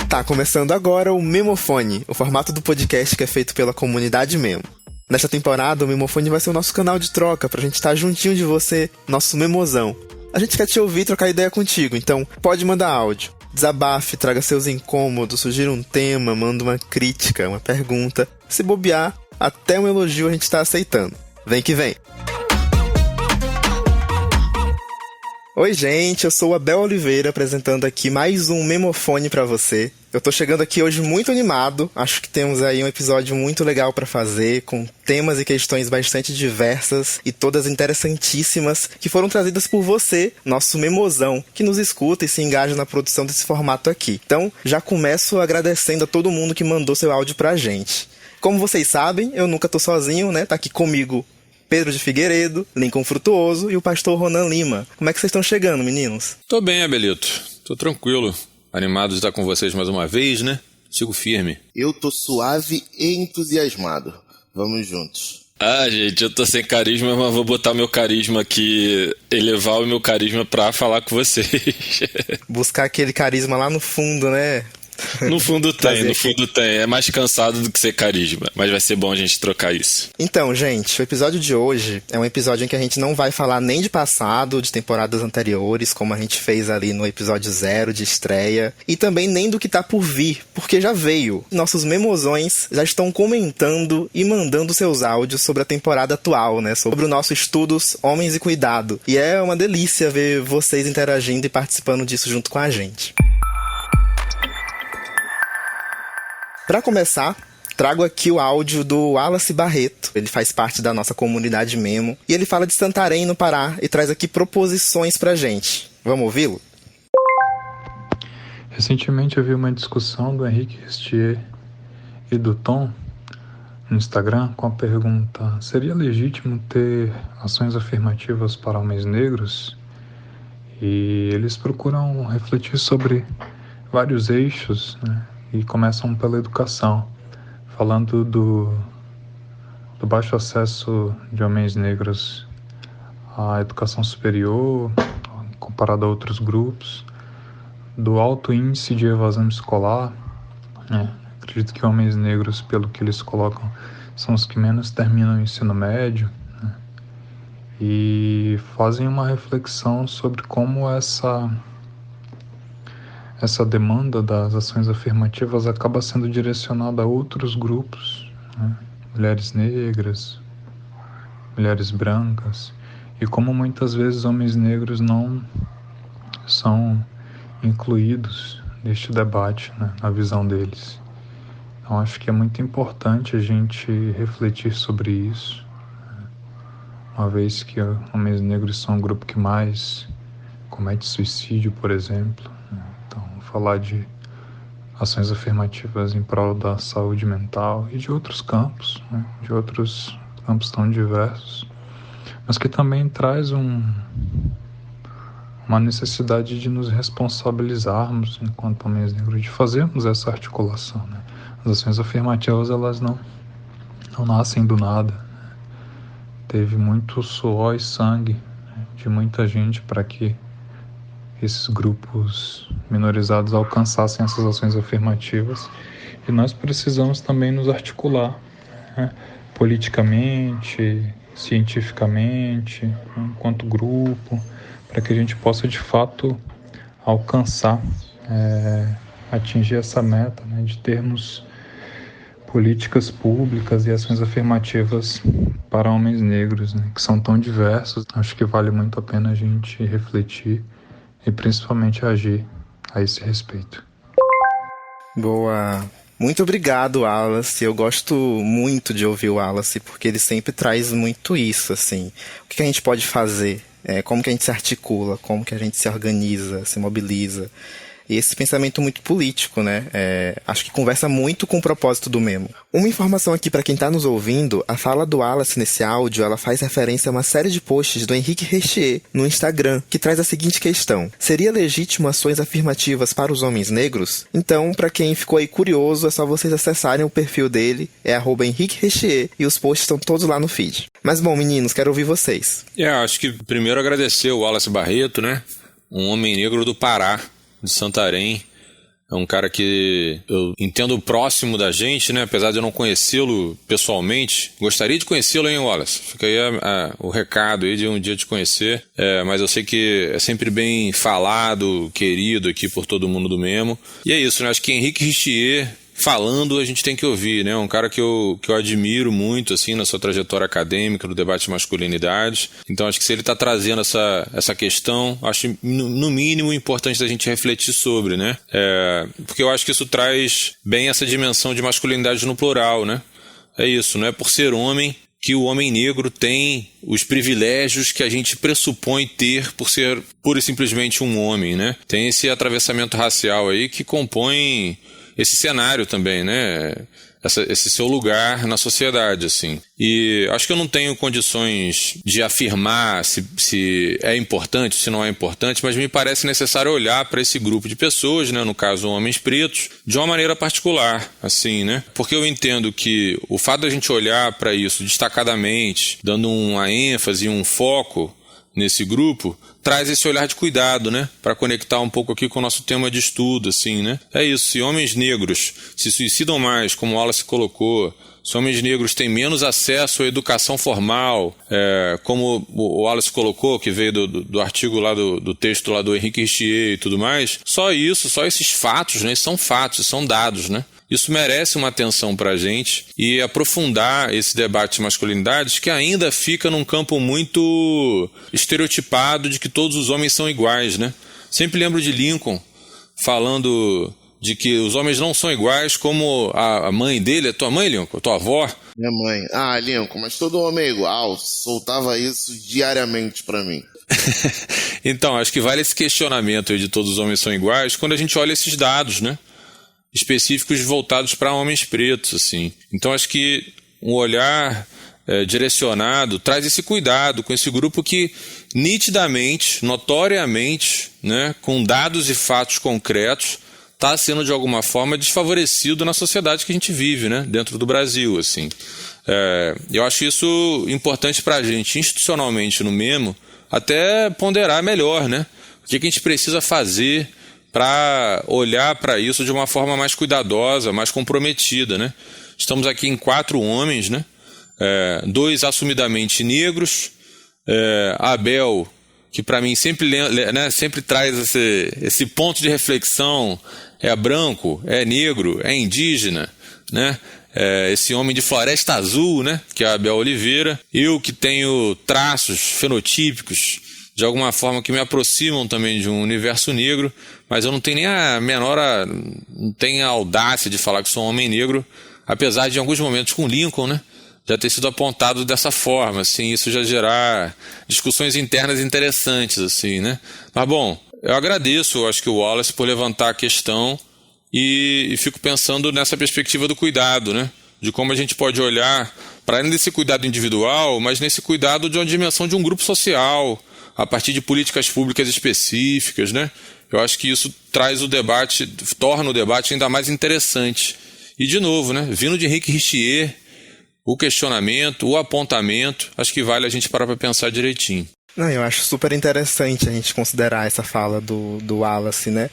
Tá começando agora o Memofone, o formato do podcast que é feito pela comunidade Memo. Nesta temporada, o Memofone vai ser o nosso canal de troca pra gente estar juntinho de você, nosso memozão. A gente quer te ouvir e trocar ideia contigo, então pode mandar áudio. Desabafe, traga seus incômodos, sugira um tema, manda uma crítica, uma pergunta. Se bobear, até um elogio a gente tá aceitando. Vem que vem! Oi gente, eu sou o Abel Oliveira apresentando aqui mais um Memofone pra você. Eu tô chegando aqui hoje muito animado, acho que temos aí um episódio muito legal pra fazer, com temas e questões bastante diversas e todas interessantíssimas, que foram trazidas por você, nosso memozão, que nos escuta e se engaja na produção desse formato aqui. Então, já começo agradecendo a todo mundo que mandou seu áudio pra gente. Como vocês sabem, eu nunca tô sozinho, né? Tá aqui comigo Pedro de Figueiredo, Lincoln Frutuoso e o pastor Ronan Lima. Como é que vocês estão chegando, meninos? Tô bem, Abelito. Tô tranquilo. Animado de estar com vocês mais uma vez, né? Sigo firme. Eu tô suave e entusiasmado. Vamos juntos. Ah, gente, eu tô sem carisma, mas vou botar meu carisma aqui, elevar o meu carisma pra falar com vocês. Buscar aquele carisma lá no fundo, né? No fundo tem. É mais cansado do que ser carisma. Mas vai ser bom a gente trocar isso. Então, gente, o episódio de hoje é um episódio em que a gente não vai falar nem de passado, de temporadas anteriores, como a gente fez ali no episódio 0 de estreia, e também nem do que tá por vir, porque já veio. Nossos memozões já estão comentando e mandando seus áudios sobre a temporada atual, né? Sobre o nosso Estudos Homens e Cuidado. E é uma delícia ver vocês interagindo e participando disso junto com a gente. Para começar, trago aqui o áudio do Wallace Barreto. Ele faz parte da nossa comunidade Memo. E ele fala de Santarém, no Pará, e traz aqui proposições pra gente. Vamos ouvi-lo? Recentemente eu vi uma discussão do Henrique Restier e do Tom no Instagram com a pergunta: seria legítimo ter ações afirmativas para homens negros? E eles procuram refletir sobre vários eixos, né? E começam pela educação, falando do baixo acesso de homens negros à educação superior, comparado a outros grupos, do alto índice de evasão escolar, né? Acredito que homens negros, pelo que eles colocam, são os que menos terminam o ensino médio, né? E fazem uma reflexão sobre como essa demanda das ações afirmativas acaba sendo direcionada a outros grupos, né? Mulheres negras, mulheres brancas, e como muitas vezes homens negros não são incluídos neste debate, né, na visão deles. Então acho que é muito importante a gente refletir sobre isso, né? Uma vez que homens negros são o grupo que mais comete suicídio, por exemplo, né? Falar de ações afirmativas em prol da saúde mental e de outros campos, né? De outros campos tão diversos, mas que também traz uma necessidade de nos responsabilizarmos enquanto homens negros, de fazermos essa articulação, né? As ações afirmativas, elas não nascem do nada, né? Teve muito suor e sangue, né, de muita gente para que esses grupos minorizados alcançassem essas ações afirmativas, e nós precisamos também nos articular, né, politicamente, cientificamente, enquanto grupo, para que a gente possa de fato alcançar, atingir essa meta, né, de termos políticas públicas e ações afirmativas para homens negros, né, que são tão diversos. Acho que vale muito a pena a gente refletir e principalmente agir a esse respeito. Boa! Muito obrigado, Wallace. Eu gosto muito de ouvir o Wallace, porque ele sempre traz muito isso, assim. O que a gente pode fazer? Como que a gente se articula? Como que a gente se organiza, se mobiliza? E esse pensamento muito político, né? Acho que conversa muito com o propósito do Memo. Uma informação aqui para quem está nos ouvindo: a fala do Wallace nesse áudio, ela faz referência a uma série de posts do Henrique Restier no Instagram, que traz a seguinte questão: seria legítimo ações afirmativas para os homens negros? Então, para quem ficou aí curioso, é só vocês acessarem o perfil dele, @Henrique Restier, e os posts estão todos lá no feed. Mas bom, meninos, quero ouvir vocês. Acho que primeiro agradecer o Wallace Barreto, né? Um homem negro do Pará, de Santarém. É um cara que eu entendo próximo da gente, né? Apesar de eu não conhecê-lo pessoalmente. Gostaria de conhecê-lo, hein, Wallace? Fica aí o recado aí de um dia te conhecer. Mas eu sei que é sempre bem falado, querido aqui por todo mundo do Memo. E é isso, né? Acho que Henrique Richier falando a gente tem que ouvir, né? Um cara que eu admiro muito, assim, na sua trajetória acadêmica, no debate de masculinidade. Então acho que se ele está trazendo essa questão, acho no mínimo importante da gente refletir sobre, né? Porque eu acho que isso traz bem essa dimensão de masculinidade no plural, né? É isso, não é por ser homem que o homem negro tem os privilégios que a gente pressupõe ter por ser pura e simplesmente um homem, né? Tem esse atravessamento racial aí que compõe esse cenário também, né? Esse seu lugar na sociedade, assim. E acho que eu não tenho condições de afirmar se é importante, se não é importante, mas me parece necessário olhar para esse grupo de pessoas, né? No caso, homens pretos, de uma maneira particular, assim, né? Porque eu entendo que o fato da gente olhar para isso destacadamente, dando uma ênfase, um foco nesse grupo, traz esse olhar de cuidado, né? Para conectar um pouco aqui com o nosso tema de estudo, assim, né? É isso, se homens negros se suicidam mais, como o Wallace colocou, se homens negros têm menos acesso à educação formal, como o Wallace colocou, que veio do artigo lá, do texto lá do Henrique Richier e tudo mais, só esses fatos, né? São fatos, são dados, né? Isso merece uma atenção para a gente e aprofundar esse debate de masculinidades que ainda fica num campo muito estereotipado de que todos os homens são iguais, né? Sempre lembro de Lincoln falando de que os homens não são iguais, como a mãe dele, a tua mãe, Lincoln, a tua avó. Minha mãe. Lincoln, mas todo homem é igual. Soltava isso diariamente para mim. Então, acho que vale esse questionamento aí de todos os homens são iguais quando a gente olha esses dados, né? Específicos voltados para homens pretos, assim. Então acho que um olhar direcionado traz esse cuidado com esse grupo que nitidamente, notoriamente, né, com dados e fatos concretos, está sendo de alguma forma desfavorecido na sociedade que a gente vive, né, dentro do Brasil, assim. Eu acho isso importante para a gente, institucionalmente no Memo, até ponderar melhor, né, o que a gente precisa fazer para olhar para isso de uma forma mais cuidadosa, mais comprometida, né? Estamos aqui em 4 homens, né? 2 assumidamente negros, Abel, que para mim sempre traz esse ponto de reflexão, é branco, é negro, é indígena, né? Esse homem de Floresta Azul, né? Que é Abel Oliveira. Eu que tenho traços fenotípicos de alguma forma que me aproximam também de um universo negro, mas eu não tenho nem não tenho a audácia de falar que sou um homem negro, apesar de em alguns momentos com Lincoln, né, já ter sido apontado dessa forma, assim, isso já gerar discussões internas interessantes, assim, né. Mas bom, eu agradeço, acho que o Wallace por levantar a questão e fico pensando nessa perspectiva do cuidado, né, de como a gente pode olhar para além desse cuidado individual, mas nesse cuidado de uma dimensão de um grupo social, a partir de políticas públicas específicas, né? Eu acho que isso traz o debate, torna o debate ainda mais interessante. E, de novo, né? Vindo de Henrique Richier, o questionamento, o apontamento, acho que vale a gente parar para pensar direitinho. Não, eu acho super interessante a gente considerar essa fala do Wallace, né?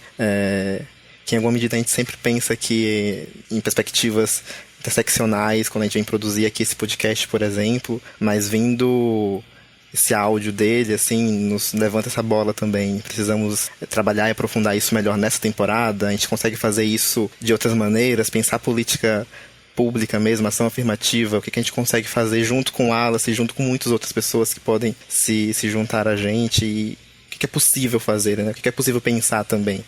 Que em alguma medida a gente sempre pensa que em perspectivas interseccionais, quando a gente vem produzir aqui esse podcast, por exemplo, mas vindo esse áudio dele, assim, nos levanta essa bola também. Precisamos trabalhar e aprofundar isso melhor nessa temporada. A gente consegue fazer isso de outras maneiras, pensar política pública mesmo, ação afirmativa, o que a gente consegue fazer junto com o Wallace, junto com muitas outras pessoas que podem se juntar a gente, e o que é possível fazer, né? O que é possível pensar também.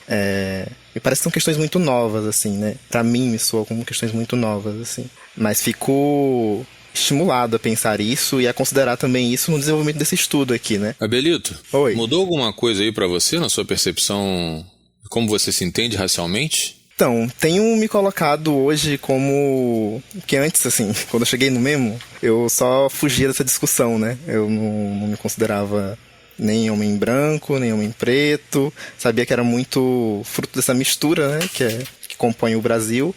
Me parece que são questões muito novas, assim, né? Pra mim, me soa como questões muito novas, assim. Mas fico estimulado a pensar isso e a considerar também isso no desenvolvimento desse estudo aqui, né? Abelito, Oi. Mudou alguma coisa aí pra você, na sua percepção, como você se entende racialmente? Então, tenho me colocado hoje como... Porque antes, assim, quando eu cheguei no Memo, eu só fugia dessa discussão, né? Eu não me considerava nem homem branco, nem homem preto. Sabia que era muito fruto dessa mistura, né? Que compõe o Brasil.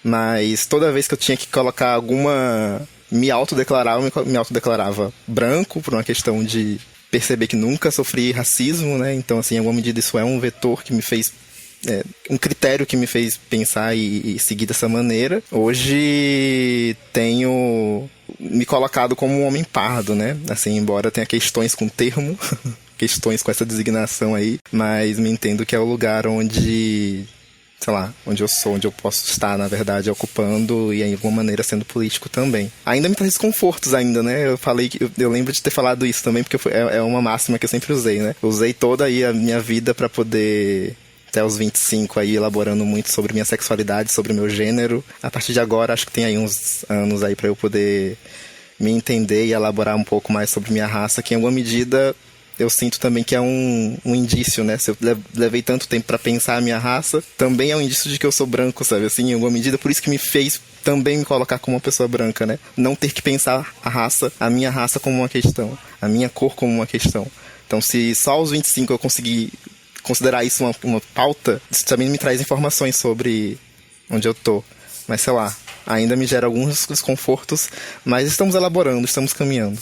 Mas toda vez que eu tinha que colocar alguma me autodeclarava, me autodeclarava branco por uma questão de perceber que nunca sofri racismo, né? Então, assim, em alguma medida isso é um vetor que me fez um critério que me fez pensar e seguir dessa maneira. Hoje tenho me colocado como um homem pardo, né? Assim, embora tenha questões com o termo, questões com essa designação aí, mas me entendo que é o lugar onde, sei lá, onde eu sou, onde eu posso estar, na verdade, ocupando e, de alguma maneira, sendo político também. Ainda me traz desconfortos ainda, né? Eu falei que eu lembro de ter falado isso também, porque é uma máxima que eu sempre usei, né? Usei toda aí a minha vida pra poder, até os 25 aí, elaborando muito sobre minha sexualidade, sobre meu gênero. A partir de agora, acho que tem aí uns anos aí pra eu poder me entender e elaborar um pouco mais sobre minha raça, que em alguma medida eu sinto também que é um indício, né? Se eu levei tanto tempo pra pensar a minha raça, também é um indício de que eu sou branco, sabe? Assim, em alguma medida, por isso que me fez também me colocar como uma pessoa branca, né? Não ter que pensar a minha raça como uma questão, a minha cor como uma questão. Então, se só aos 25 eu conseguir considerar isso uma pauta, isso também me traz informações sobre onde eu tô. Mas, sei lá, ainda me gera alguns desconfortos, mas estamos elaborando, estamos caminhando.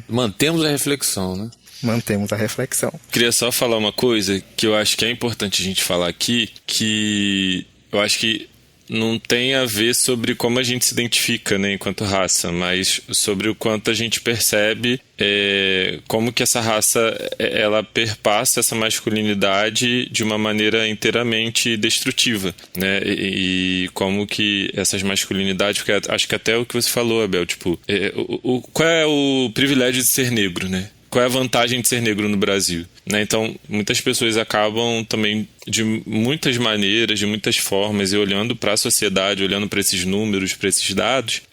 Mantemos a reflexão, né? Mantemos a reflexão. Queria só falar uma coisa que eu acho que é importante a gente falar aqui, que eu acho que não tem a ver sobre como a gente se identifica, né, enquanto raça, mas sobre o quanto a gente percebe como que essa raça ela perpassa essa masculinidade de uma maneira inteiramente destrutiva, né, e como que essas masculinidades, porque acho que até o que você falou, Abel, tipo, qual é o privilégio de ser negro, né? Qual é a vantagem de ser negro no Brasil? Né? Então, muitas pessoas acabam também, de muitas maneiras, de muitas formas, e olhando para a sociedade, olhando para esses números, para esses dados,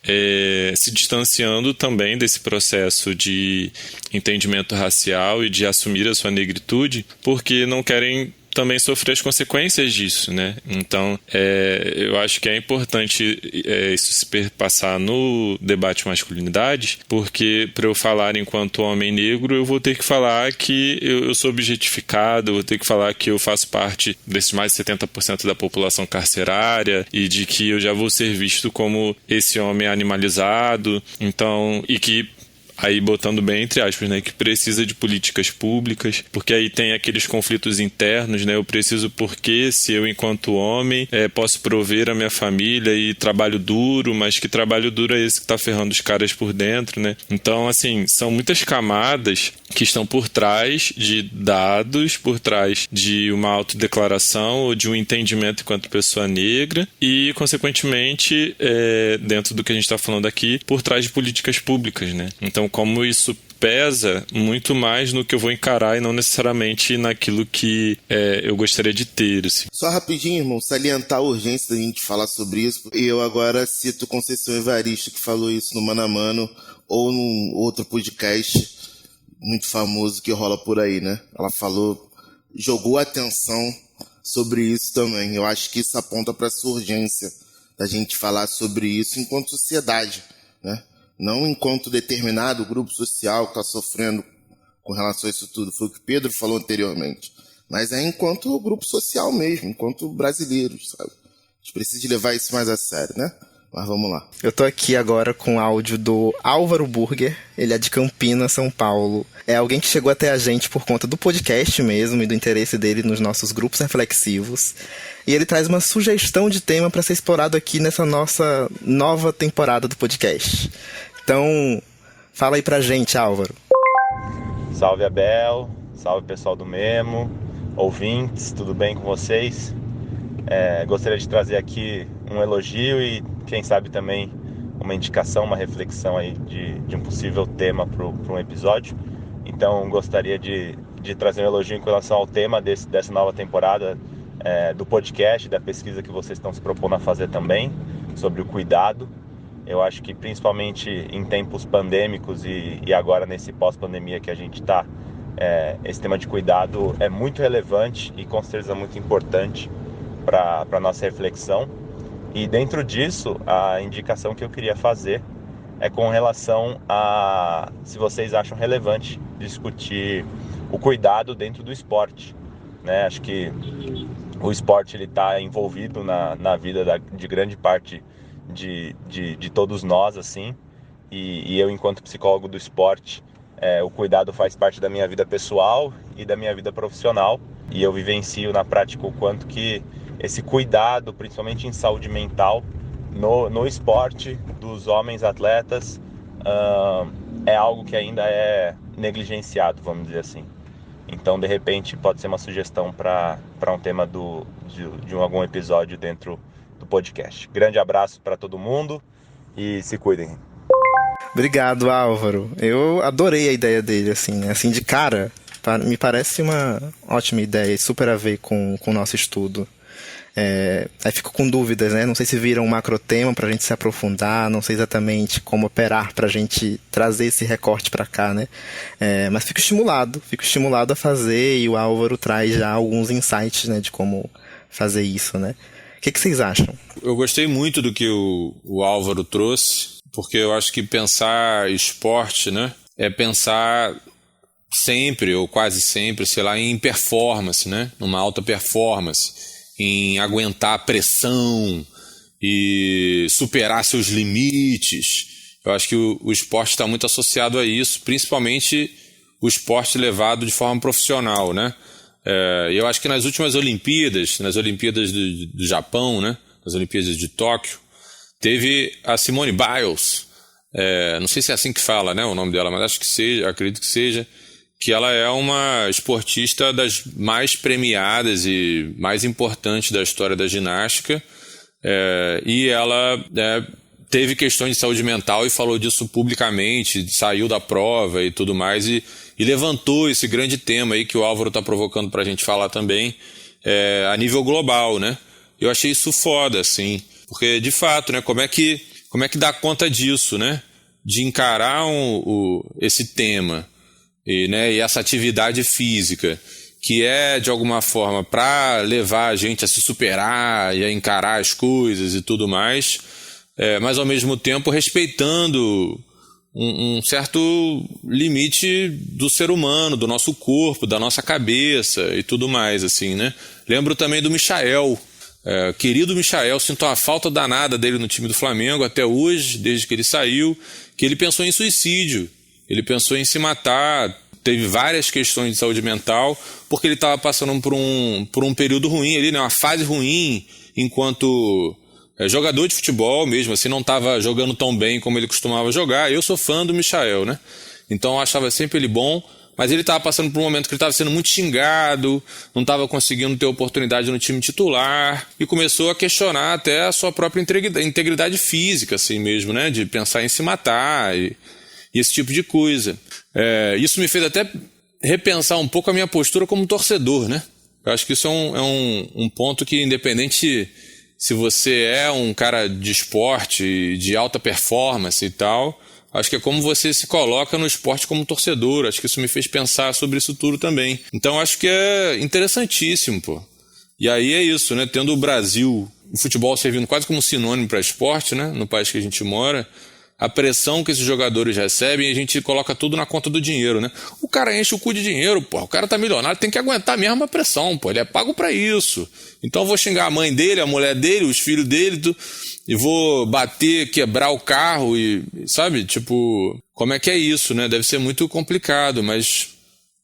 se distanciando também desse processo de entendimento racial e de assumir a sua negritude, porque não querem também sofrer as consequências disso, né? Então, eu acho que é importante isso se perpassar no debate masculinidades, porque para eu falar enquanto homem negro, eu vou ter que falar que eu sou objetificado, eu vou ter que falar que eu faço parte desses mais de 70% da população carcerária e de que eu já vou ser visto como esse homem animalizado, então, e que aí botando bem entre aspas, né, que precisa de políticas públicas, porque aí tem aqueles conflitos internos, né, eu preciso porque se eu enquanto homem posso prover a minha família e trabalho duro, mas que trabalho duro é esse que tá ferrando os caras por dentro, né, então assim, são muitas camadas que estão por trás de dados, por trás de uma autodeclaração ou de um entendimento enquanto pessoa negra e, consequentemente, dentro do que a gente está falando aqui, por trás de políticas públicas, né? Então, como isso pesa muito mais no que eu vou encarar e não necessariamente naquilo que eu gostaria de ter. Assim. Só rapidinho, irmão, salientar a urgência da gente falar sobre isso. E eu agora cito Conceição Evaristo, que falou isso no Mano a Mano ou num outro podcast muito famoso que rola por aí, né? Ela falou, jogou atenção sobre isso também. Eu acho que isso aponta para essa urgência da gente falar sobre isso enquanto sociedade, né? Não enquanto determinado grupo social que está sofrendo com relação a isso tudo. Foi o que Pedro falou anteriormente. Mas é enquanto grupo social mesmo, enquanto brasileiros, sabe? A gente precisa levar isso mais a sério, né? Mas vamos lá. Eu tô aqui agora com áudio do Álvaro Burger. Ele é de Campinas, São Paulo. É alguém que chegou até a gente por conta do podcast mesmo e do interesse dele nos nossos grupos reflexivos. E ele traz uma sugestão de tema para ser explorado aqui nessa nossa nova temporada do podcast. Então, fala aí pra gente, Álvaro. Salve, Abel. Salve, pessoal do Memo. Ouvintes, tudo bem com vocês? Gostaria de trazer aqui um elogio e, quem sabe, também uma indicação, uma reflexão aí de um possível tema para um episódio. Então, gostaria de trazer um elogio em relação ao tema dessa nova temporada do podcast, da pesquisa que vocês estão se propondo a fazer também, sobre o cuidado. Eu acho que, principalmente em tempos pandêmicos e agora nesse pós-pandemia que a gente está, esse tema de cuidado é muito relevante e, com certeza, muito importante para a nossa reflexão. E dentro disso, a indicação que eu queria fazer é com relação a se vocês acham relevante discutir o cuidado dentro do esporte, né? Acho que o esporte está envolvido na vida de grande parte de todos nós, assim, e eu, enquanto psicólogo do esporte, o cuidado faz parte da minha vida pessoal e da minha vida profissional, e eu vivencio na prática o quanto que esse cuidado, principalmente em saúde mental, no esporte dos homens atletas, é algo que ainda é negligenciado, vamos dizer assim. Então, de repente, pode ser uma sugestão para um tema de algum episódio dentro do podcast. Grande abraço para todo mundo e se cuidem. Obrigado, Álvaro. Eu adorei a ideia dele, assim, né? Assim, de cara, me parece uma ótima ideia, super a ver com o nosso estudo. Aí fico com dúvidas, né? Não sei se vira um macrotema pra gente se aprofundar, não sei exatamente como operar pra gente trazer esse recorte pra cá, né? Mas fico estimulado a fazer, e o Álvaro traz já alguns insights, né, de como fazer isso, né? O que vocês acham? Eu gostei muito do que o Álvaro trouxe, porque eu acho que pensar esporte, né, é pensar sempre, ou quase sempre, sei lá, em performance, né? Numa alta performance, em aguentar a pressão e superar seus limites. Eu acho que o esporte está muito associado a isso, principalmente o esporte levado de forma profissional, né? Eu acho que nas últimas Olimpíadas, nas Olimpíadas do Japão, né? Nas Olimpíadas de Tóquio, teve a Simone Biles, não sei se é assim que fala, né, o nome dela, mas acho que seja, acredito que seja, que ela é uma esportista das mais premiadas e mais importantes da história da ginástica, e ela teve questões de saúde mental e falou disso publicamente, saiu da prova e tudo mais, e levantou esse grande tema aí que o Álvaro está provocando para a gente falar também, a nível global, né? Eu achei isso foda, assim, porque de fato, né, como é que dá conta disso, né? De encarar esse tema. E essa atividade física, que é, de alguma forma, para levar a gente a se superar e a encarar as coisas e tudo mais, mas, ao mesmo tempo, respeitando um certo limite do ser humano, do nosso corpo, da nossa cabeça e tudo mais, assim, né? Lembro também do Michael, querido Michael, sinto uma falta danada dele no time do Flamengo até hoje, desde que ele saiu, que ele pensou em suicídio. Ele pensou em se matar, teve várias questões de saúde mental, porque ele estava passando por um período ruim ali, né, uma fase ruim, enquanto jogador de futebol mesmo, assim, não estava jogando tão bem como ele costumava jogar. Eu sou fã do Michael, né? Então eu achava sempre ele bom, mas ele estava passando por um momento que ele estava sendo muito xingado, não estava conseguindo ter oportunidade no time titular, e começou a questionar até a sua própria integridade física, assim mesmo, né, de pensar em se matar e esse tipo de coisa. Isso me fez até repensar um pouco a minha postura como torcedor, né? Eu acho que isso é um ponto que, independente se você é um cara de esporte, de alta performance e tal, acho que é como você se coloca no esporte como torcedor. Acho que isso me fez pensar sobre isso tudo também. Então acho que é interessantíssimo, pô. E aí é isso, né? Tendo o Brasil, o futebol servindo quase como sinônimo para esporte, né? No país que a gente mora, a pressão que esses jogadores recebem, a gente coloca tudo na conta do dinheiro, né? O cara enche o cu de dinheiro, pô. O cara tá milionário, tem que aguentar mesmo a pressão, pô. Ele é pago pra isso. Então eu vou xingar a mãe dele, a mulher dele, os filhos dele, e vou bater, quebrar o carro e, sabe? Tipo, como é que é isso, né? Deve ser muito complicado, mas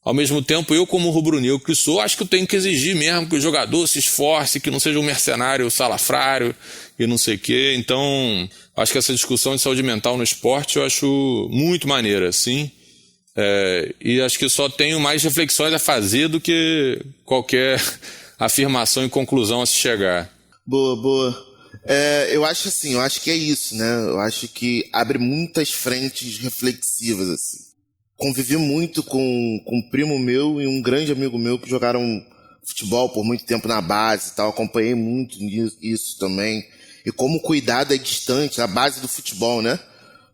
ao mesmo tempo, eu como rubro-negro que sou, acho que eu tenho que exigir mesmo que o jogador se esforce, que não seja um mercenário salafrário e não sei o quê. Então, acho que essa discussão de saúde mental no esporte eu acho muito maneira, sim. E acho que só tenho mais reflexões a fazer do que qualquer afirmação e conclusão a se chegar. Boa. Eu acho que é isso, né? Eu acho que abre muitas frentes reflexivas, assim. Convivi muito com um primo meu e um grande amigo meu que jogaram futebol por muito tempo na base e tal. Acompanhei muito isso também. E como o cuidado é distante, a base do futebol, né?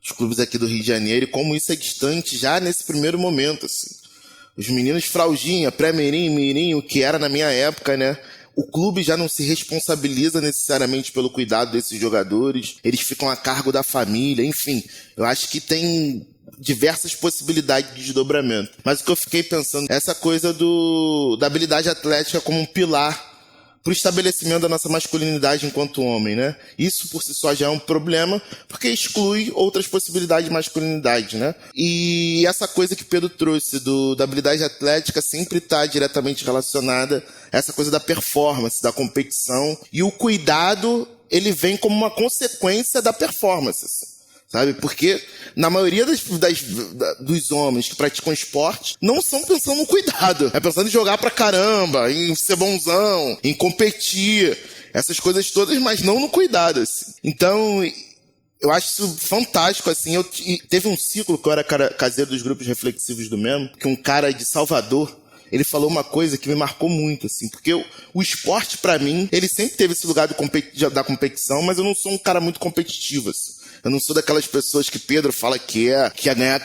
Os clubes aqui do Rio de Janeiro, e como isso é distante já nesse primeiro momento, assim. Os meninos fraldinha, pré-mirim, mirim, o que era na minha época, né? O clube já não se responsabiliza necessariamente pelo cuidado desses jogadores. Eles ficam a cargo da família, enfim. Eu acho que tem diversas possibilidades de desdobramento. Mas o que eu fiquei pensando, essa coisa da habilidade atlética como um pilar pro estabelecimento da nossa masculinidade enquanto homem, né? Isso por si só já é um problema, porque exclui outras possibilidades de masculinidade, né? E essa coisa que Pedro trouxe da habilidade atlética sempre está diretamente relacionada a essa coisa da performance, da competição, e o cuidado, ele vem como uma consequência da performance, assim. Sabe? Porque na maioria dos homens que praticam esporte não estão pensando no cuidado. É pensando em jogar pra caramba, em ser bonzão, em competir, essas coisas todas, mas não no cuidado, assim. Então, eu acho isso fantástico, assim. Teve um ciclo que eu era caseiro dos grupos reflexivos do Memo, que um cara de Salvador, ele falou uma coisa que me marcou muito, assim, porque o esporte, pra mim, ele sempre teve esse lugar da competição, mas eu não sou um cara muito competitivo, assim. Eu não sou daquelas pessoas que Pedro fala que ia ganhar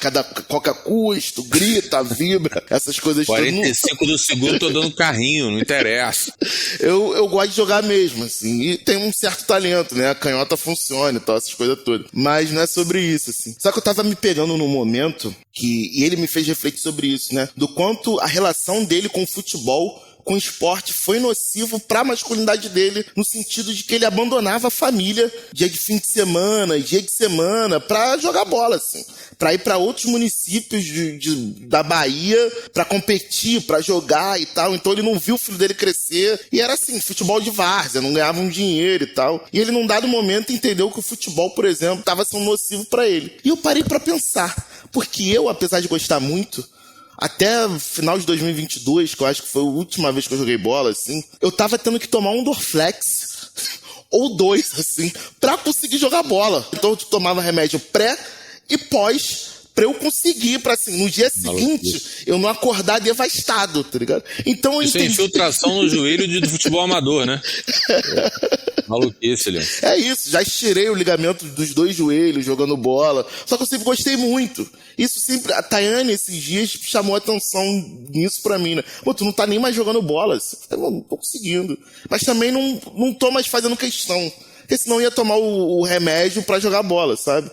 qualquer custo, grita, vibra, essas coisas. 45 do segundo, tô dando carrinho, não interessa. Eu gosto de jogar mesmo, assim, e tem um certo talento, né? A canhota funciona e tal, essas coisas todas. Mas não é sobre isso, assim. Só que eu tava me pegando num momento e ele me fez refletir sobre isso, né? Do quanto a relação dele com o futebol, com o esporte, foi nocivo para a masculinidade dele, no sentido de que ele abandonava a família dia de fim de semana, dia de semana, para jogar bola, assim, para ir para outros municípios da Bahia para competir, para jogar e tal. Então ele não viu o filho dele crescer, e era assim, futebol de várzea, não ganhava um dinheiro e tal. E ele, num dado momento, entendeu que o futebol, por exemplo, estava sendo nocivo para ele. E eu parei para pensar, porque eu, apesar de gostar muito, até final de 2022, que eu acho que foi a última vez que eu joguei bola, assim, eu tava tendo que tomar um Dorflex, ou 2, assim, pra conseguir jogar bola. Então eu tomava remédio pré e pós, pra eu conseguir, pra assim, no dia seguinte, eu não acordar devastado, tá ligado? Então eu entendi. Isso é infiltração no joelho do futebol amador, né? Maluquice, Leon. É isso, já estirei o ligamento dos 2 joelhos jogando bola, só que eu sempre gostei muito. Isso sempre, a Tayane esses dias chamou a atenção nisso pra mim, né? Pô, tu não tá nem mais jogando bola. Eu não tô conseguindo. Mas também não tô mais fazendo questão, porque senão eu ia tomar o remédio pra jogar bola, sabe?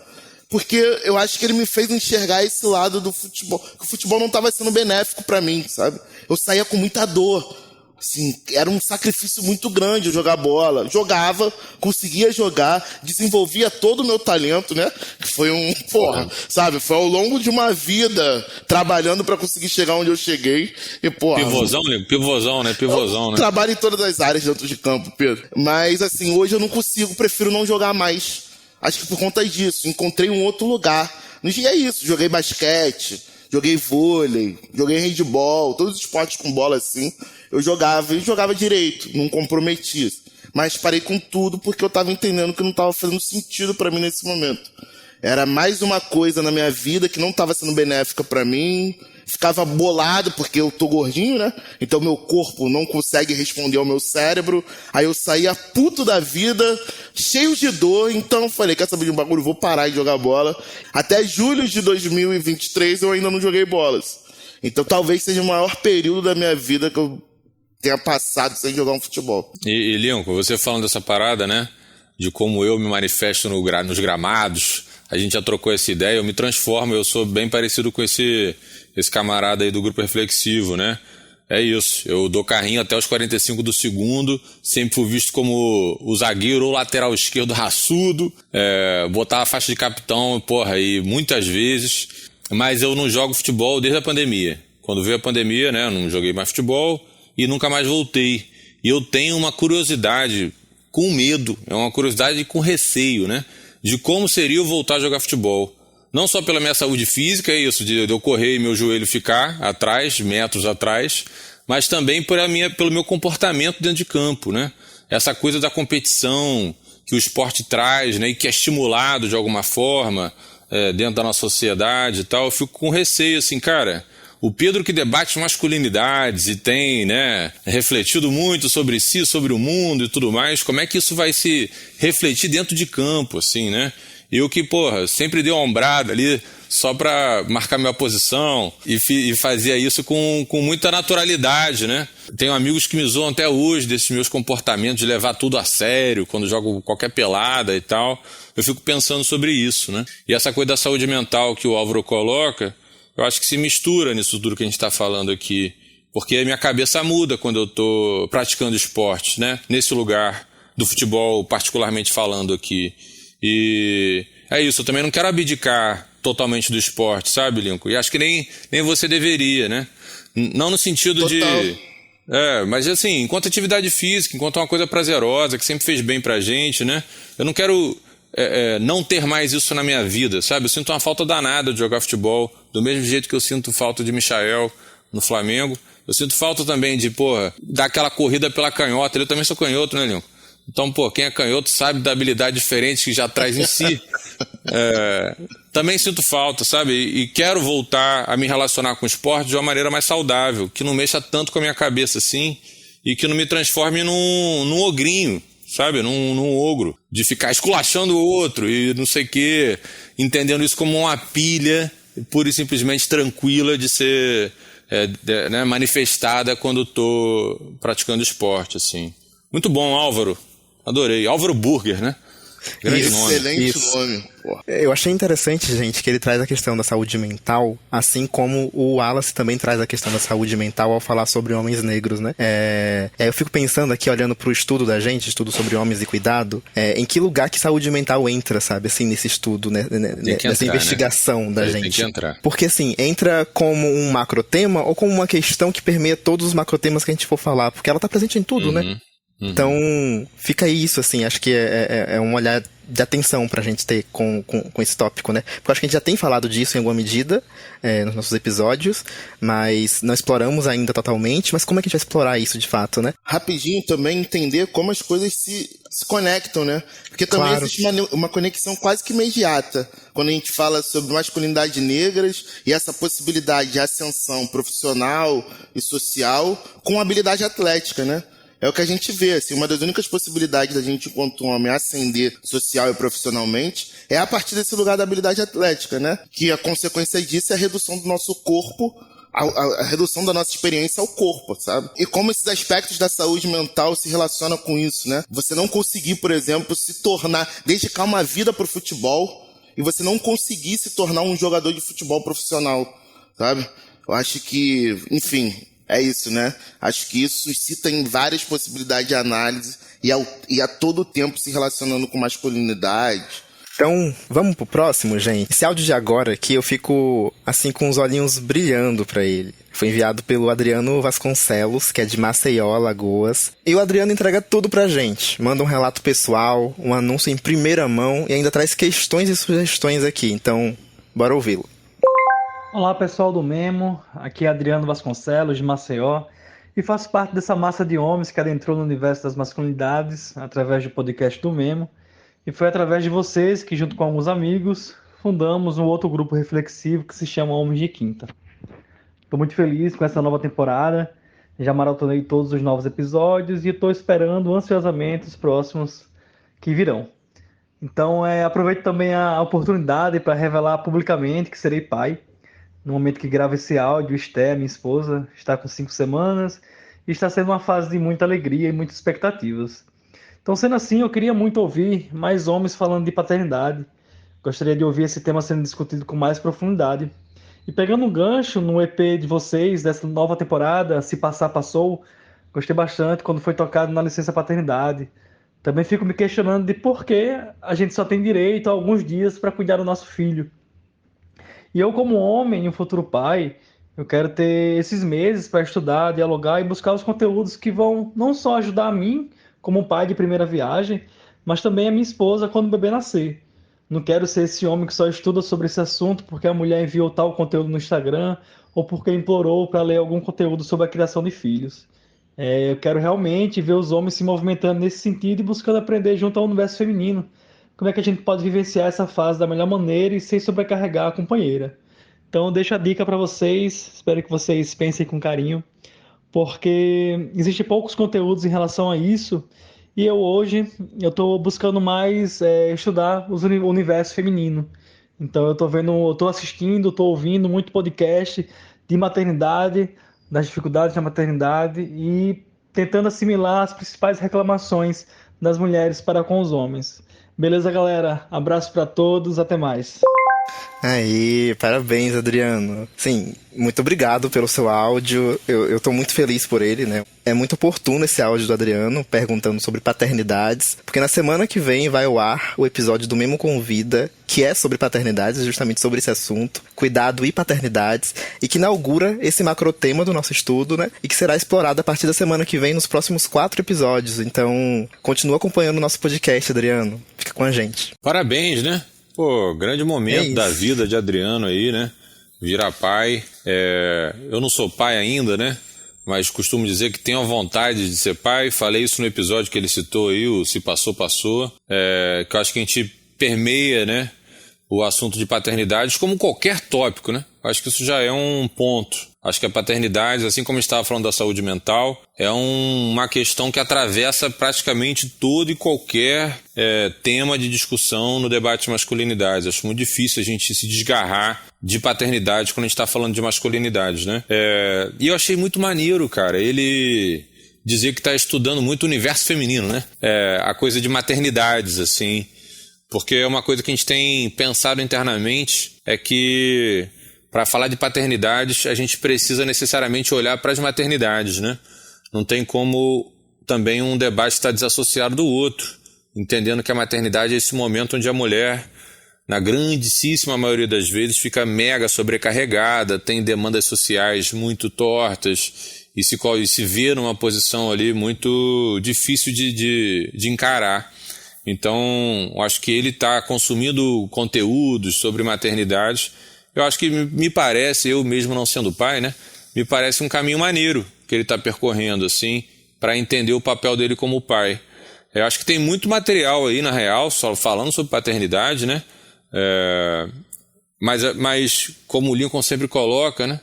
Porque eu acho que ele me fez enxergar esse lado do futebol, que o futebol não tava sendo benéfico pra mim, sabe? Eu saía com muita dor. Assim, era um sacrifício muito grande eu jogar bola. Jogava, conseguia jogar, desenvolvia todo o meu talento, né? Que foi sabe? Foi ao longo de uma vida trabalhando pra conseguir chegar onde eu cheguei. E, pivôzão, né? Pivôzão, né? Trabalho em todas as áreas dentro de campo, Pedro. Mas, assim, hoje eu não consigo, prefiro não jogar mais. Acho que por conta disso, encontrei um outro lugar. E é isso, joguei basquete, joguei vôlei, joguei handball, todos os esportes com bola assim, eu jogava e jogava direito, não comprometia. Mas parei com tudo porque eu tava entendendo que não tava fazendo sentido pra mim nesse momento. Era mais uma coisa na minha vida que não tava sendo benéfica pra mim. Ficava bolado porque eu tô gordinho, né? Então meu corpo não consegue responder ao meu cérebro. Aí eu saía puto da vida, cheio de dor. Então eu falei, quer saber de um bagulho? Vou parar de jogar bola. Até julho de 2023 eu ainda não joguei bolas. Então talvez seja o maior período da minha vida que eu tenha passado sem jogar um futebol. E Lincoln, você falando dessa parada, né? De como eu me manifesto nos gramados. A gente já trocou essa ideia, eu me transformo, eu sou bem parecido com esse camarada aí do grupo reflexivo, né? É isso, eu dou carrinho até os 45 do segundo, sempre fui visto como o zagueiro ou lateral esquerdo raçudo, botava a faixa de capitão, e muitas vezes, mas eu não jogo futebol desde a pandemia. Quando veio a pandemia, né, eu não joguei mais futebol e nunca mais voltei. E eu tenho uma curiosidade com medo, é uma curiosidade com receio, né? De como seria eu voltar a jogar futebol. Não só pela minha saúde física, é isso, de eu correr e meu joelho ficar atrás, metros atrás, mas também pelo meu comportamento dentro de campo, né? Essa coisa da competição que o esporte traz, né? E que é estimulado de alguma forma dentro da nossa sociedade e tal. Eu fico com receio, assim, cara. O Pedro que debate masculinidades e tem, né, refletido muito sobre si, sobre o mundo e tudo mais, como é que isso vai se refletir dentro de campo, assim, né? Eu que, sempre dei uma ombrada ali só pra marcar minha posição e fazia isso com muita naturalidade, né? Tenho amigos que me zoam até hoje desses meus comportamentos de levar tudo a sério quando jogo qualquer pelada e tal. Eu fico pensando sobre isso, né? E essa coisa da saúde mental que o Álvaro coloca, eu acho que se mistura nisso tudo que a gente está falando aqui. Porque a minha cabeça muda quando eu tô praticando esporte, né? Nesse lugar do futebol, particularmente falando aqui. E é isso, eu também não quero abdicar totalmente do esporte, sabe, Lincoln? E acho que nem você deveria, né? Não no sentido Total. mas assim, enquanto atividade física, enquanto uma coisa prazerosa, que sempre fez bem pra gente, né? Eu não quero não ter mais isso na minha vida, sabe? Eu sinto uma falta danada de jogar futebol, do mesmo jeito que eu sinto falta de Michael no Flamengo. Eu sinto falta também de, dar aquela corrida pela canhota. Eu também sou canhoto, né, Lincoln? Então, quem é canhoto sabe da habilidade diferente que já traz em si. Também sinto falta, sabe? E quero voltar a me relacionar com o esporte de uma maneira mais saudável, que não mexa tanto com a minha cabeça assim e que não me transforme num ogrinho, sabe? Num ogro. De ficar esculachando o outro e não sei o quê, entendendo isso como uma pilha pura e simplesmente tranquila de ser manifestada quando estou praticando esporte, assim. Muito bom, Álvaro. Adorei. Álvaro Burger, né? Grande nome. Excelente nome. Pô. Eu achei interessante, gente, que ele traz a questão da saúde mental, assim como o Wallace também traz a questão da saúde mental ao falar sobre homens negros, né? Eu fico pensando aqui, olhando pro estudo da gente, estudo sobre homens e cuidado, em que lugar que saúde mental entra, sabe, assim, nesse estudo, né? Nessa investigação da gente. Tem que entrar. Porque, assim, entra como um macrotema ou como uma questão que permeia todos os macrotemas que a gente for falar, porque ela tá presente em tudo, né? Então, fica aí isso, assim, acho que é um olhar de atenção pra gente ter com esse tópico, né? Porque eu acho que a gente já tem falado disso em alguma medida nos nossos episódios, mas não exploramos ainda totalmente, mas como é que a gente vai explorar isso de fato, né? Rapidinho também entender como as coisas se conectam, né? Porque também existe uma conexão quase que imediata quando a gente fala sobre masculinidades negras e essa possibilidade de ascensão profissional e social com habilidade atlética, né? É o que a gente vê, assim, uma das únicas possibilidades da gente, enquanto homem, ascender social e profissionalmente é a partir desse lugar da habilidade atlética, né? Que a consequência disso é a redução do nosso corpo, a redução da nossa experiência ao corpo, sabe? E como esses aspectos da saúde mental se relacionam com isso, né? Você não conseguir, por exemplo, se tornar, dedicar uma vida pro futebol e você não conseguir se tornar um jogador de futebol profissional, sabe? Eu acho que, enfim... É isso, né? Acho que isso suscita em várias possibilidades de análise e a todo tempo se relacionando com masculinidade. Então, vamos pro próximo, gente. Esse áudio de agora aqui, eu fico, assim, com os olhinhos brilhando pra ele. Foi enviado pelo Adriano Vasconcelos, que é de Maceió, Alagoas. E o Adriano entrega tudo pra gente. Manda um relato pessoal, um anúncio em primeira mão e ainda traz questões e sugestões aqui. Então, bora ouvi-lo. Olá pessoal do Memo, aqui é Adriano Vasconcelos de Maceió e faço parte dessa massa de homens que adentrou no universo das masculinidades através do podcast do Memo e foi através de vocês que, junto com alguns amigos, fundamos um outro grupo reflexivo que se chama Homens de Quinta. Estou muito feliz com essa nova temporada, já maratonei todos os novos episódios e estou esperando ansiosamente os próximos que virão. Então aproveito também a oportunidade para revelar publicamente que serei pai. No momento que gravo esse áudio, Esté, minha esposa, está com 5 semanas e está sendo uma fase de muita alegria e muitas expectativas. Então, sendo assim, eu queria muito ouvir mais homens falando de paternidade. Gostaria de ouvir esse tema sendo discutido com mais profundidade. E pegando um gancho no EP de vocês, dessa nova temporada, Se Passar, Passou, gostei bastante quando foi tocado na licença paternidade. Também fico me questionando de por que a gente só tem direito a alguns dias para cuidar do nosso filho. E eu, como homem e um futuro pai, eu quero ter esses meses para estudar, dialogar e buscar os conteúdos que vão não só ajudar a mim, como pai de primeira viagem, mas também a minha esposa quando o bebê nascer. Não quero ser esse homem que só estuda sobre esse assunto porque a mulher enviou tal conteúdo no Instagram ou porque implorou para ler algum conteúdo sobre a criação de filhos. Eu quero realmente ver os homens se movimentando nesse sentido e buscando aprender junto ao universo feminino. Como é que a gente pode vivenciar essa fase da melhor maneira e sem sobrecarregar a companheira. Então eu deixo a dica para vocês, espero que vocês pensem com carinho, porque existem poucos conteúdos em relação a isso, e eu estou buscando mais estudar o universo feminino. Então eu estou assistindo, estou ouvindo muito podcast de maternidade, das dificuldades da maternidade e tentando assimilar as principais reclamações das mulheres para com os homens. Beleza, galera? Abraço para todos, até mais. Aí, parabéns, Adriano. Sim, muito obrigado pelo seu áudio. Eu tô muito feliz por ele, né? É muito oportuno esse áudio do Adriano, perguntando sobre paternidades, porque na semana que vem vai ao ar o episódio do Memo Convida, que é sobre paternidades, justamente sobre esse assunto, cuidado e paternidades, e que inaugura esse macrotema do nosso estudo, né? E que será explorado a partir da semana que vem nos próximos 4 episódios. Então, continua acompanhando o nosso podcast, Adriano. Fica com a gente. Parabéns, né? Pô, grande momento da vida de Adriano aí, né? Virar pai. Eu não sou pai ainda, né? Mas costumo dizer que tenho a vontade de ser pai. Falei isso no episódio que ele citou aí, o Se Passou, Passou. Que eu acho que a gente permeia, né, o assunto de paternidade como qualquer tópico, né? Acho que isso já é um ponto. Acho que a paternidade, assim como a gente estava falando da saúde mental, é uma questão que atravessa praticamente todo e qualquer tema de discussão no debate de masculinidades. Acho muito difícil a gente se desgarrar de paternidade quando a gente está falando de masculinidades, né? E eu achei muito maneiro, cara, ele dizer que está estudando muito o universo feminino, né? A coisa de maternidades, assim, porque é uma coisa que a gente tem pensado internamente, é que para falar de paternidades, a gente precisa necessariamente olhar para as maternidades, né? Não tem como também um debate estar desassociado do outro, entendendo que a maternidade é esse momento onde a mulher, na grandíssima maioria das vezes, fica mega sobrecarregada, tem demandas sociais muito tortas e se vê numa posição ali muito difícil de encarar. Então, eu acho que ele está consumindo conteúdos sobre maternidades. Eu acho que me parece, eu mesmo não sendo pai, né? Me parece um caminho maneiro que ele está percorrendo, assim, para entender o papel dele como pai. Eu acho que tem muito material aí, na real, só falando sobre paternidade, né? Mas como o Lincoln sempre coloca, né?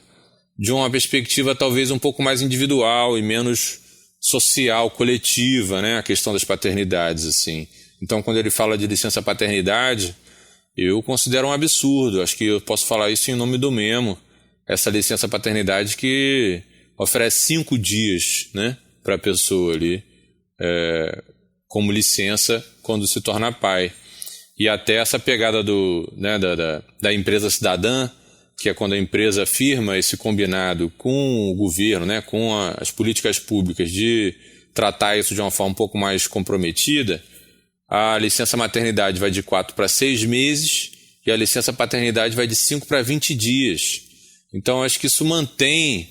De uma perspectiva talvez um pouco mais individual e menos social, coletiva, né? A questão das paternidades, assim. Então, quando ele fala de licença paternidade, eu considero um absurdo. Acho que eu posso falar isso em nome do Memo. Essa licença paternidade que oferece 5 dias, né, para a pessoa ali, como licença quando se torna pai. E até essa pegada da empresa cidadã, que é quando a empresa firma esse combinado com o governo, né, com as políticas públicas de tratar isso de uma forma um pouco mais comprometida. A licença maternidade vai de 4 para 6 meses e a licença paternidade vai de 5 para 20 dias. Então, acho que isso mantém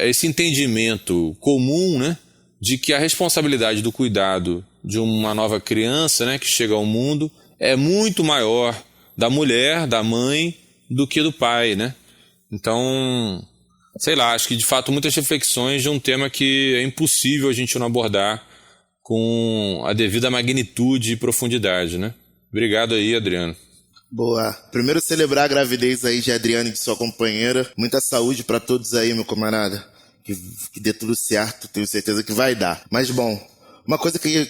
esse entendimento comum, né, de que a responsabilidade do cuidado de uma nova criança, né, que chega ao mundo é muito maior da mulher, da mãe, do que do pai, né? Então, sei lá, acho que de fato muitas reflexões de um tema que é impossível a gente não abordar com a devida magnitude e profundidade, né? Obrigado aí, Adriano. Boa. Primeiro, celebrar a gravidez aí de Adriano e de sua companheira. Muita saúde pra todos aí, meu camarada. Que dê tudo certo, tenho certeza que vai dar. Mas, bom, uma coisa que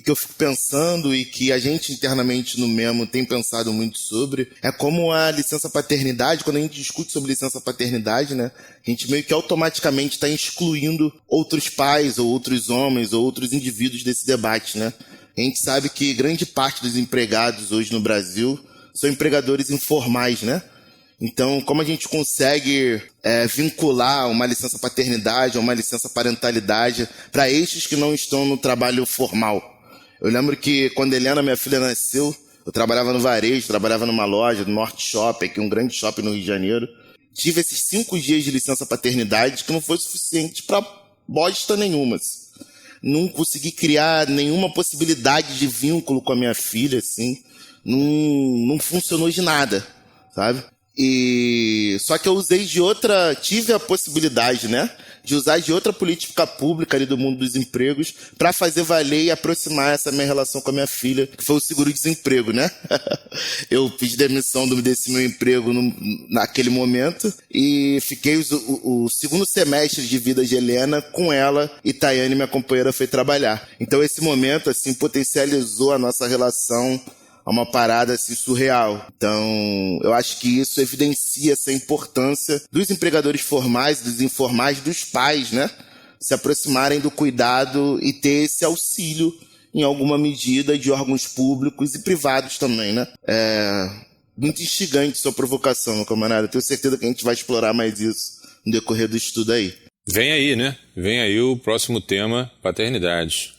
eu fico pensando e que a gente internamente no Memo tem pensado muito sobre é como a licença paternidade, quando a gente discute sobre licença paternidade, né, a gente meio que automaticamente está excluindo outros pais ou outros homens ou outros indivíduos desse debate, né? A gente sabe que grande parte dos empregados hoje no Brasil são empregadores informais, né? Então, como a gente consegue vincular uma licença paternidade ou uma licença parentalidade para estes que não estão no trabalho formal? Eu lembro que quando Helena, minha filha, nasceu, eu trabalhava no varejo, trabalhava numa loja, no Norte Shopping, aqui um grande shopping no Rio de Janeiro. Tive esses 5 dias de licença paternidade que não foi suficiente para bosta nenhuma. Não consegui criar nenhuma possibilidade de vínculo com a minha filha, assim. Não funcionou de nada, sabe? Só que eu tive a possibilidade, né, de usar de outra política pública ali do mundo dos empregos para fazer valer e aproximar essa minha relação com a minha filha, que foi o seguro-desemprego, né? Eu pedi demissão desse meu emprego naquele momento e fiquei o segundo semestre de vida de Helena com ela e Tayane, minha companheira, foi trabalhar. Então esse momento, assim, potencializou a nossa relação a uma parada assim surreal. Então, eu acho que isso evidencia essa importância dos empregadores formais, dos informais, dos pais, né? Se aproximarem do cuidado e ter esse auxílio, em alguma medida, de órgãos públicos e privados também, né? muito instigante sua provocação, meu camarada. Tenho certeza que a gente vai explorar mais isso no decorrer do estudo aí. Vem aí, né? Vem aí o próximo tema, paternidade.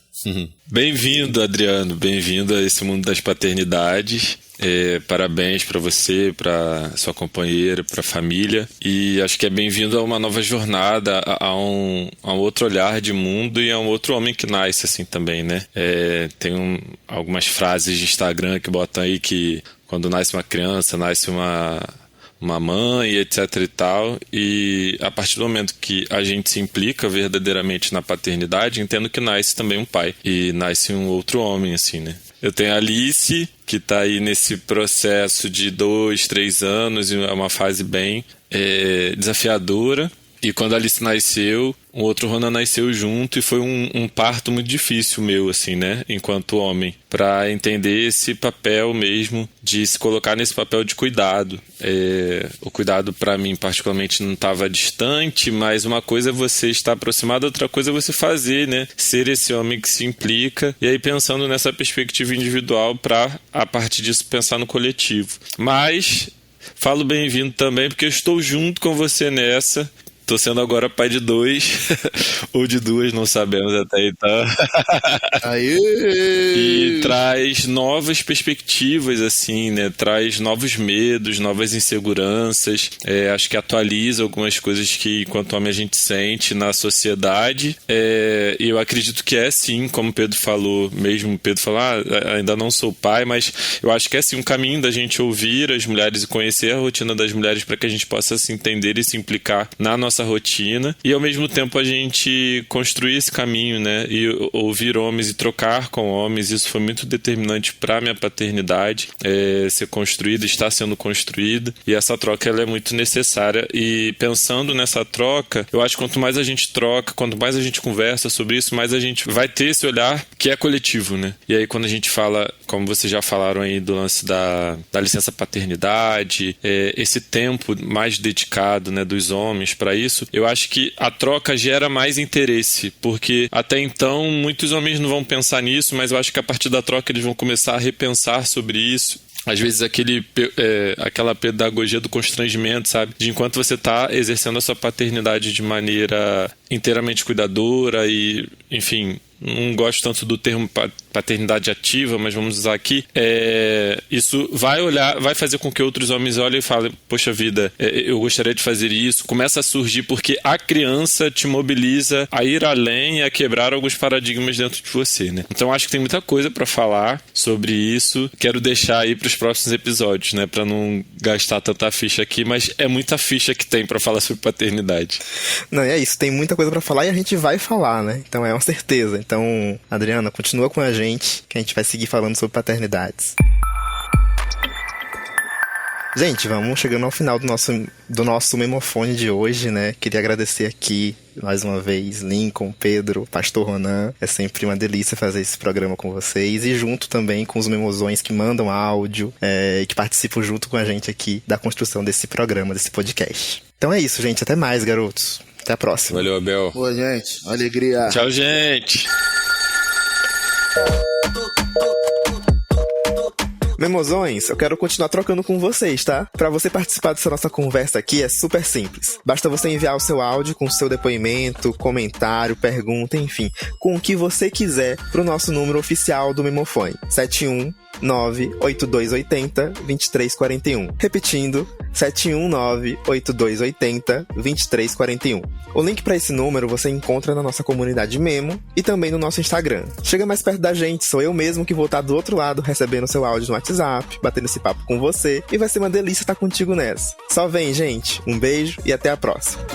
Bem-vindo, Adriano. Bem-vindo a esse mundo das paternidades. Parabéns para você, para sua companheira, para a família. E acho que é bem-vindo a uma nova jornada, a um outro olhar de mundo e a um outro homem que nasce assim também, né? Tem algumas frases de Instagram que botam aí que quando nasce uma criança, nasce uma mãe, etc e tal, e a partir do momento que a gente se implica verdadeiramente na paternidade, entendo que nasce também um pai, e nasce um outro homem, assim, né? Eu tenho a Alice, que tá aí nesse processo de 2, 3 anos, e é uma fase bem desafiadora, e quando a Alice nasceu, um outro Ronan nasceu junto e foi um parto muito difícil meu, assim, né? Enquanto homem, para entender esse papel mesmo de se colocar nesse papel de cuidado. O cuidado para mim particularmente não estava distante, mas uma coisa é você estar aproximado, outra coisa é você fazer, né? Ser esse homem que se implica. E aí pensando nessa perspectiva individual para, a partir disso, pensar no coletivo. Mas falo bem-vindo também porque eu estou junto com você nessa. Tô sendo agora pai de 2, ou de 2, não sabemos até então. Aê! E traz novas perspectivas, assim, né? Traz novos medos, novas inseguranças. Acho que atualiza algumas coisas que, enquanto homem, a gente sente na sociedade. E eu acredito que sim, como o Pedro falou, mesmo o Pedro falou, ainda não sou pai, mas eu acho que é sim um caminho da gente ouvir as mulheres e conhecer a rotina das mulheres para que a gente possa se entender e se implicar na nossa rotina, e ao mesmo tempo a gente construir esse caminho, né, e ouvir homens e trocar com homens. Isso foi muito determinante para minha paternidade, ser construída, está sendo construída, e essa troca ela é muito necessária. E pensando nessa troca, eu acho que quanto mais a gente troca, quanto mais a gente conversa sobre isso, mais a gente vai ter esse olhar que é coletivo, né? E aí quando a gente fala, como vocês já falaram aí do lance da licença paternidade, esse tempo mais dedicado, né, dos homens para isso, eu acho que a troca gera mais interesse, porque até então muitos homens não vão pensar nisso, mas eu acho que a partir da troca eles vão começar a repensar sobre isso. Às vezes aquela pedagogia do constrangimento, sabe? De enquanto você está exercendo a sua paternidade de maneira inteiramente cuidadora e, enfim, não gosto tanto do termo paternidade ativa, mas vamos usar aqui, isso vai fazer com que outros homens olhem e falem, poxa vida, eu gostaria de fazer isso. Começa a surgir porque a criança te mobiliza a ir além e a quebrar alguns paradigmas dentro de você, né? Então acho que tem muita coisa para falar sobre isso. Quero deixar aí para os próximos episódios, né? Para não gastar tanta ficha aqui, mas é muita ficha que tem para falar sobre paternidade. Não, é isso, tem muita coisa para falar e a gente vai falar, né? Então é uma certeza. Então, Adriana, continua com a gente, que a gente vai seguir falando sobre paternidades. Gente, vamos chegando ao final do nosso memofone de hoje, né? Queria agradecer aqui, mais uma vez, Lincoln, Pedro, Pastor Ronan. É sempre uma delícia fazer esse programa com vocês. E junto também com os memozões que mandam áudio e que participam junto com a gente aqui da construção desse programa, desse podcast. Então é isso, gente. Até mais, garotos. Até a próxima. Valeu, Abel. Boa, gente. Alegria. Tchau, gente. Memozões, eu quero continuar trocando com vocês, tá? Pra você participar dessa nossa conversa aqui é super simples. Basta você enviar o seu áudio com o seu depoimento, comentário, pergunta, enfim, com o que você quiser pro nosso número oficial do Memofone, 719-8280-2341. Repetindo, 719-8280-2341. O link para esse número você encontra na nossa comunidade Memo e também no nosso Instagram. Chega mais perto da gente, sou eu mesmo que vou estar do outro lado recebendo seu áudio no WhatsApp, batendo esse papo com você, e vai ser uma delícia estar contigo nessa. Só vem, gente. Um beijo e até a próxima.